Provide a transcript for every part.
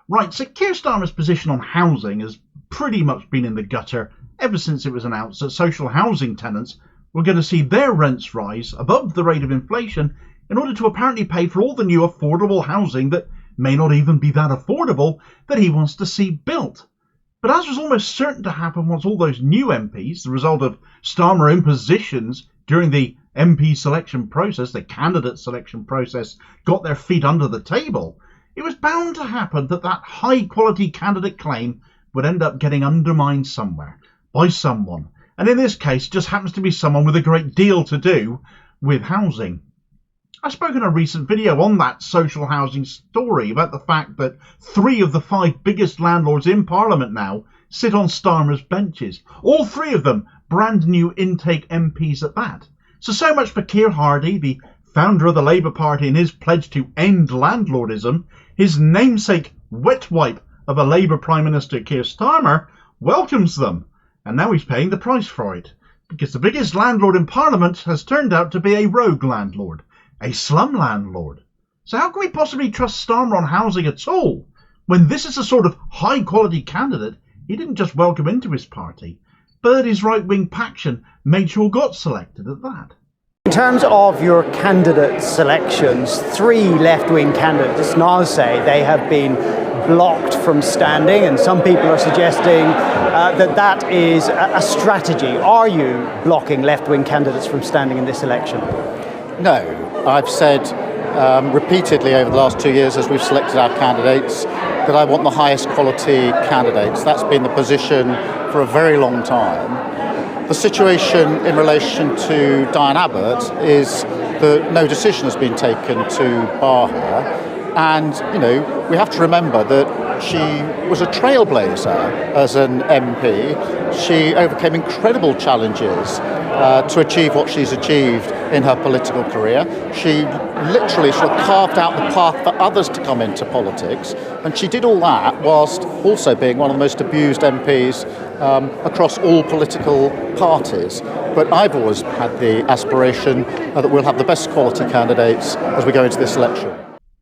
Right, so Keir Starmer's position on housing has pretty much been in the gutter ever since it was announced that social housing tenants were going to see their rents rise above the rate of inflation in order to apparently pay for all the new affordable housing that may not even be that affordable that he wants to see built. But as was almost certain to happen once all those new MPs, the result of Starmer impositions during the MP selection process, the candidate selection process, got their feet under the table, it was bound to happen that that high-quality candidate claim would end up getting undermined somewhere, by someone. And in this case, just happens to be someone with a great deal to do with housing. I spoke in a recent video on that social housing story about the fact that 3 of the 5 biggest landlords in Parliament now sit on Starmer's benches. All 3 of them brand new intake MPs at that. So much for Keir Hardie, the founder of the Labour Party, and his pledge to end landlordism. His namesake wet wipe of a Labour Prime Minister Keir Starmer welcomes them, and now he's paying the price for it, because the biggest landlord in Parliament has turned out to be a rogue landlord, a slum landlord. So how can we possibly trust Starmer on housing at all, when this is the sort of high-quality candidate he didn't just welcome into his party, but his right-wing faction made sure got selected at that? In terms of your candidate selections, 3 left-wing candidates now say they have been blocked from standing, and some people are suggesting that is a strategy. Are you blocking left-wing candidates from standing in this election? No. I've said repeatedly over the last 2 years as we've selected our candidates that I want the highest quality candidates. That's been the position for a very long time. The situation in relation to Diane Abbott is that no decision has been taken to bar her. And, we have to remember that she was a trailblazer as an MP. She overcame incredible challenges to achieve what she's achieved in her political career. She literally sort of carved out the path for others to come into politics. And she did all that whilst also being one of the most abused MPs across all political parties. But I've always had the aspiration that we'll have the best quality candidates as we go into this election.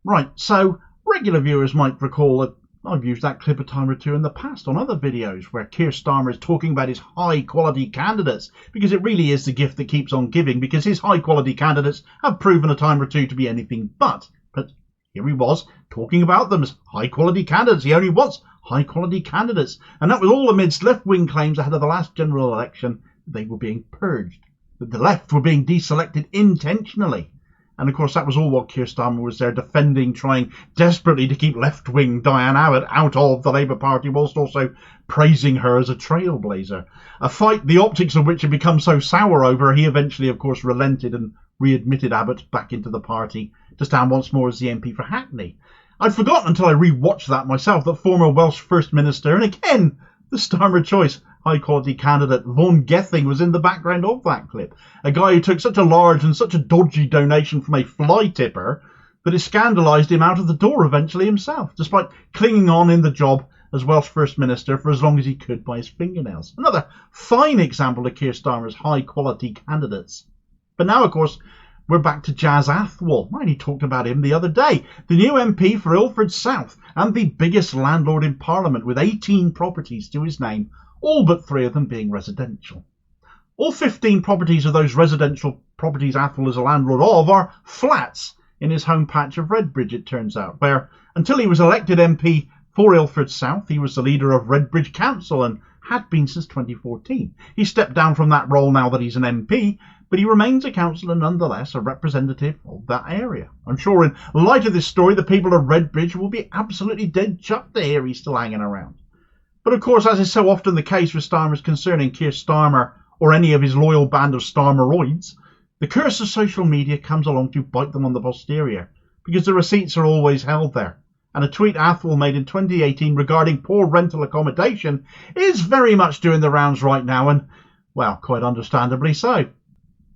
Right, so regular viewers might recall that I've used that clip a time or two in the past on other videos where Keir Starmer is talking about his high-quality candidates, because it really is the gift that keeps on giving, because his high-quality candidates have proven a time or two to be anything but. But here he was talking about them as high-quality candidates. He only wants high-quality candidates. And that was all amidst left-wing claims ahead of the last general election that they were being purged, that the left were being deselected intentionally. And of course that was all what Keir Starmer was there defending, trying desperately to keep left-wing Diane Abbott out of the Labour Party, whilst also praising her as a trailblazer. A fight the optics of which had become so sour over, he eventually of course relented and readmitted Abbott back into the party to stand once more as the MP for Hackney. I'd forgotten until I re-watched that myself that former Welsh First Minister, and again the Starmer choice, high-quality candidate Vaughan Gething, was in the background of that clip. A guy who took such a large and such a dodgy donation from a fly tipper that it scandalised him out of the door eventually himself, despite clinging on in the job as Welsh First Minister for as long as he could by his fingernails. Another fine example of Keir Starmer's high-quality candidates. But now, of course, we're back to Jazz Athwal. I only talked about him the other day. The new MP for Ilford South and the biggest landlord in Parliament with 18 properties to his name, all but 3 of them being residential. All 15 properties of those residential properties Athwal is a landlord of are flats in his home patch of Redbridge, it turns out, where until he was elected MP for Ilford South, he was the leader of Redbridge Council and had been since 2014. He stepped down from that role now that he's an MP, but he remains a councillor nonetheless, a representative of that area. I'm sure in light of this story, the people of Redbridge will be absolutely dead chuffed to hear he's still hanging around. But of course, as is so often the case with Starmers concerning Keir Starmer or any of his loyal band of Starmeroids, the curse of social media comes along to bite them on the posterior, because the receipts are always held there. And a tweet Athwal made in 2018 regarding poor rental accommodation is very much doing the rounds right now, and, well, quite understandably so.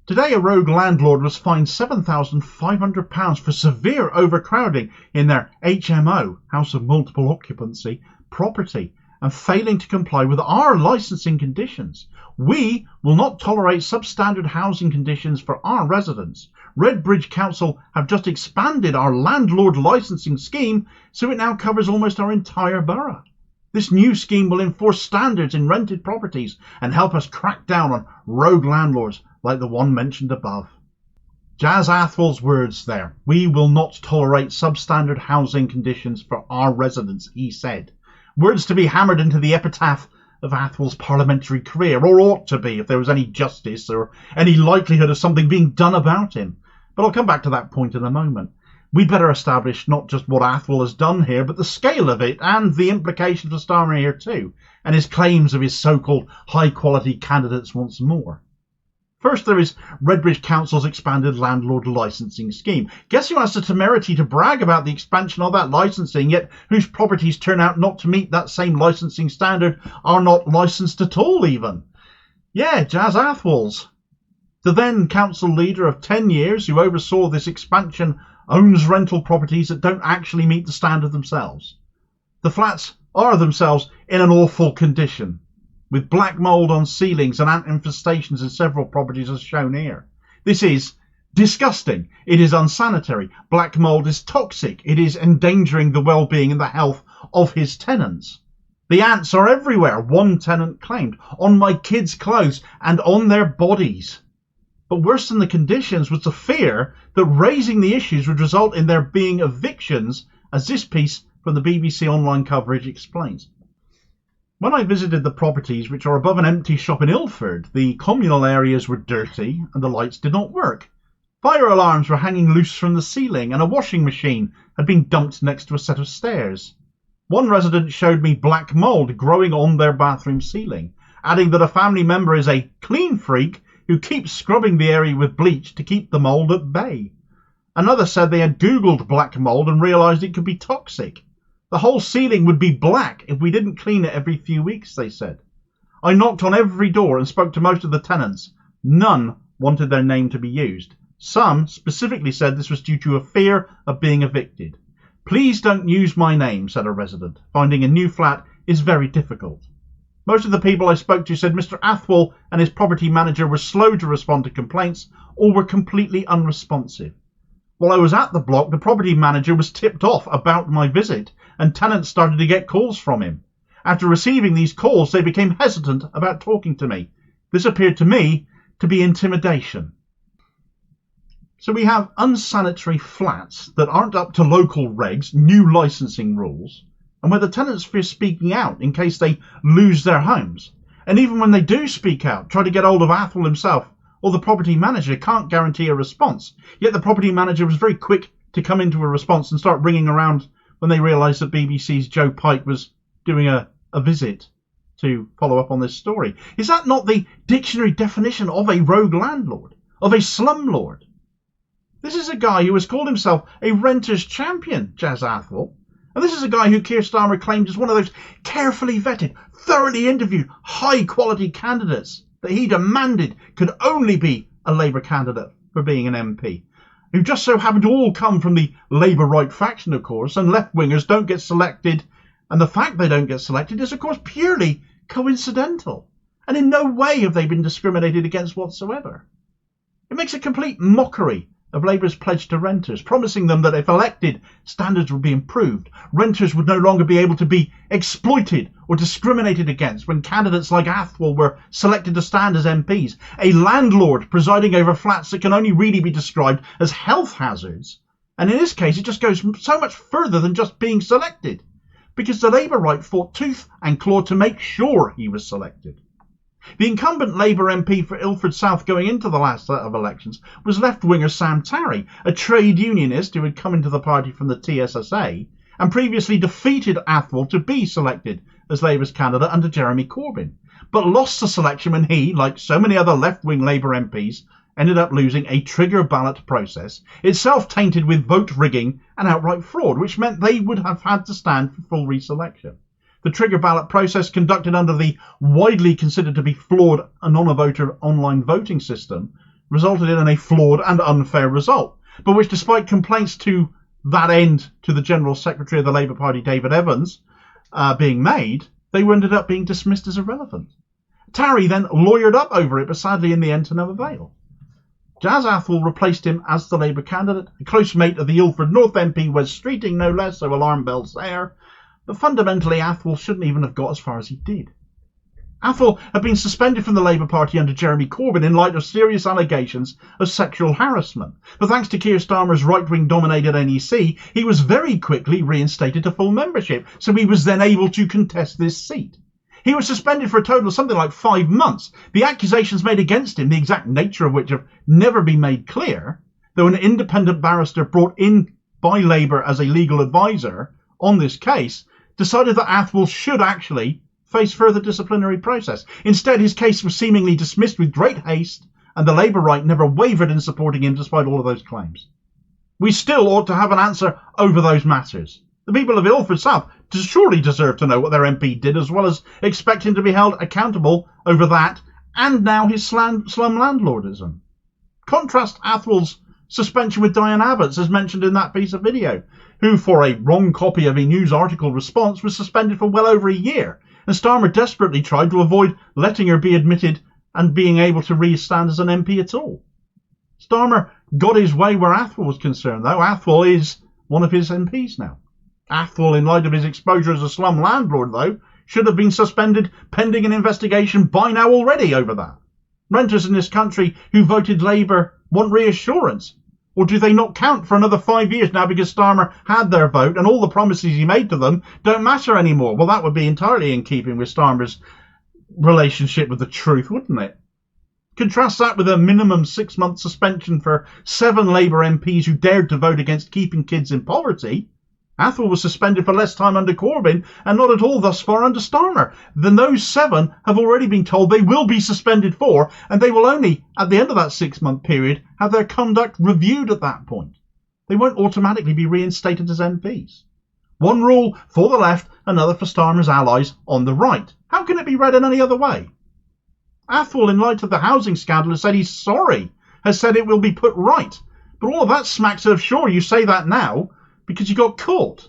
Today, a rogue landlord was fined £7,500 for severe overcrowding in their HMO, House of Multiple Occupancy, property, and failing to comply with our licensing conditions. We will not tolerate substandard housing conditions for our residents. Redbridge Council have just expanded our landlord licensing scheme so it now covers almost our entire borough. This new scheme will enforce standards in rented properties and help us crack down on rogue landlords like the one mentioned above. Jazz Athwell's words there. We will not tolerate substandard housing conditions for our residents, he said. Words to be hammered into the epitaph of Athwell's parliamentary career, or ought to be if there was any justice or any likelihood of something being done about him. But I'll come back to that point in a moment. We better establish not just what Athwell has done here, but the scale of it and the implications for Starmer here too, and his claims of his so-called high-quality candidates once more. First, there is Redbridge Council's expanded landlord licensing scheme. Guess who has the temerity to brag about the expansion of that licensing, yet whose properties turn out not to meet that same licensing standard are not licensed at all even? Yeah, Jazz Athwell's. The then council leader of 10 years who oversaw this expansion owns rental properties that don't actually meet the standard themselves. The flats are themselves in an awful condition, with black mould on ceilings and ant infestations in several properties as shown here. This is disgusting. It is unsanitary. Black mould is toxic. It is endangering the well-being and the health of his tenants. The ants are everywhere, one tenant claimed, on my kids' clothes and on their bodies. But worse than the conditions was the fear that raising the issues would result in there being evictions, as this piece from the BBC online coverage explains. When I visited the properties, which are above an empty shop in Ilford, the communal areas were dirty and the lights did not work. Fire alarms were hanging loose from the ceiling and a washing machine had been dumped next to a set of stairs. One resident showed me black mould growing on their bathroom ceiling, adding that a family member is a clean freak who keeps scrubbing the area with bleach to keep the mould at bay. Another said they had Googled black mould and realised it could be toxic. The whole ceiling would be black if we didn't clean it every few weeks, they said. I knocked on every door and spoke to most of the tenants. None wanted their name to be used. Some specifically said this was due to a fear of being evicted. Please don't use my name, said a resident. Finding a new flat is very difficult. Most of the people I spoke to said Mr. Athwell and his property manager were slow to respond to complaints or were completely unresponsive. While I was at the block, the property manager was tipped off about my visit and tenants started to get calls from him. After receiving these calls, they became hesitant about talking to me. This appeared to me to be intimidation. So we have unsanitary flats that aren't up to local regs, new licensing rules, and where the tenants fear speaking out in case they lose their homes. And even when they do speak out, try to get hold of Athwell himself or the property manager, can't guarantee a response. Yet the property manager was very quick to come into a response and start ringing around when they realised that BBC's Joe Pike was doing a visit to follow up on this story. Is that not the dictionary definition of a rogue landlord, of a slumlord? This is a guy who has called himself a renter's champion, Jazz Athwell. And this is a guy who Keir Starmer claimed is one of those carefully vetted, thoroughly interviewed, high-quality candidates that he demanded could only be a Labour candidate for being an MP, who just so happen to all come from the Labour right faction, of course, and left-wingers don't get selected, and the fact they don't get selected is, of course, purely coincidental, and in no way have they been discriminated against whatsoever. It makes a complete mockery of Labour's pledge to renters, promising them that if elected, standards would be improved. Renters would no longer be able to be exploited or discriminated against when candidates like Athwell were selected to stand as MPs. A landlord presiding over flats that can only really be described as health hazards. And in this case, it just goes so much further than just being selected, because the Labour right fought tooth and claw to make sure he was selected. The incumbent Labour MP for Ilford South going into the last set of elections was left-winger Sam Tarry, a trade unionist who had come into the party from the TSSA and previously defeated Athwell to be selected as Labour's candidate under Jeremy Corbyn, but lost the selection when he, like so many other left-wing Labour MPs, ended up losing a trigger ballot process, itself tainted with vote rigging and outright fraud, which meant they would have had to stand for full reselection. The trigger ballot process, conducted under the widely considered to be flawed Anonavoter online voting system, resulted in a flawed and unfair result, but which, despite complaints to that end to the General Secretary of the Labour Party, David Evans, being made, they ended up being dismissed as irrelevant. Tarry then lawyered up over it, but sadly in the end to no avail. Jazz Athwell replaced him as the Labour candidate, a close mate of the Ilford North MP Wes Streeting no less, so alarm bells there. But fundamentally, Athwell shouldn't even have got as far as he did. Athwell had been suspended from the Labour Party under Jeremy Corbyn in light of serious allegations of sexual harassment. But thanks to Keir Starmer's right-wing dominated NEC, he was very quickly reinstated to full membership, so he was then able to contest this seat. He was suspended for a total of something like 5 months. The accusations made against him, the exact nature of which have never been made clear, though an independent barrister brought in by Labour as a legal advisor on this case decided that Athwell should actually face further disciplinary process. Instead, his case was seemingly dismissed with great haste, and the Labour right never wavered in supporting him despite all of those claims. We still ought to have an answer over those matters. The people of Ilford South surely deserve to know what their MP did, as well as expect him to be held accountable over that and now his slum landlordism. Contrast Athwell's suspension with Diane Abbott's, as mentioned in that piece of video, who, for a wrong copy of a news article response, was suspended for well over a year, and Starmer desperately tried to avoid letting her be admitted and being able to re-stand as an MP at all. Starmer got his way where Athwell was concerned, though. Athwell is one of his MPs now. Athwell, in light of his exposure as a slum landlord, though, should have been suspended pending an investigation by now already over that. Renters in this country who voted Labour want reassurance. Or do they not count for another 5 years now because Starmer had their vote and all the promises he made to them don't matter anymore? Well, that would be entirely in keeping with Starmer's relationship with the truth, wouldn't it? Contrast that with a minimum 6-month suspension for 7 Labour MPs who dared to vote against keeping kids in poverty. Athwell was suspended for less time under Corbyn and not at all thus far under Starmer. Then those 7 have already been told they will be suspended for, and they will only, at the end of that 6-month period, have their conduct reviewed at that point. They won't automatically be reinstated as MPs. One rule for the left, another for Starmer's allies on the right. How can it be read in any other way? Athwell, in light of the housing scandal, has said he's sorry, has said it will be put right. But all of that smacks of, sure, you say that now, because you got caught.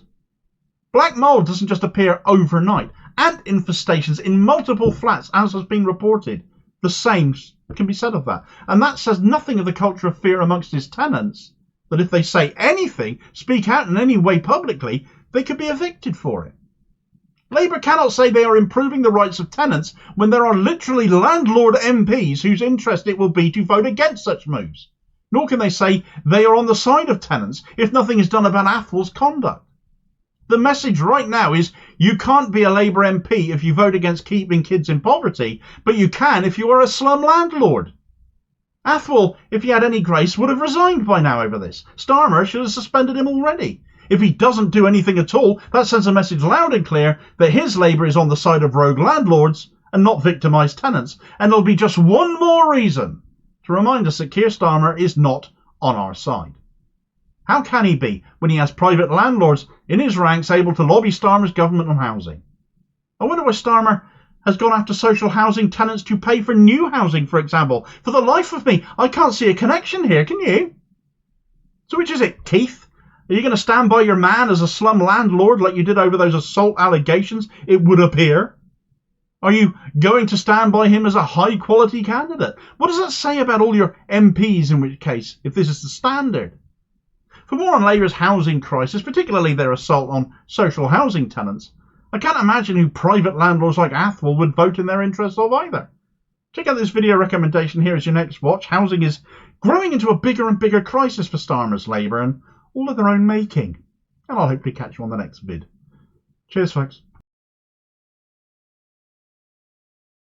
Black mould doesn't just appear overnight. Ant infestations in multiple flats, as has been reported. The same can be said of that. And that says nothing of the culture of fear amongst his tenants, that if they say anything, speak out in any way publicly, they could be evicted for it. Labour cannot say they are improving the rights of tenants when there are literally landlord MPs whose interest it will be to vote against such moves. Nor can they say they are on the side of tenants if nothing is done about Athwell's conduct. The message right now is you can't be a Labour MP if you vote against keeping kids in poverty, but you can if you are a slum landlord. Athwell, if he had any grace, would have resigned by now over this. Starmer should have suspended him already. If he doesn't do anything at all, that sends a message loud and clear that his Labour is on the side of rogue landlords and not victimised tenants, and there'll be just one more reason to remind us that Keir Starmer is not on our side. How can he be when he has private landlords in his ranks able to lobby Starmer's government on housing? I wonder why Starmer has gone after social housing tenants to pay for new housing, for example. For the life of me, I can't see a connection here, can you? So which is it, Keith? Are you going to stand by your man as a slum landlord like you did over those assault allegations, it would appear? Are you going to stand by him as a high-quality candidate? What does that say about all your MPs, in which case, if this is the standard? For more on Labour's housing crisis, particularly their assault on social housing tenants, I can't imagine who private landlords like Athwell would vote in their interests of either. Check out this video recommendation here as your next watch. Housing is growing into a bigger and bigger crisis for Starmer's Labour, and all of their own making. And I'll hopefully catch you on the next vid. Cheers, folks.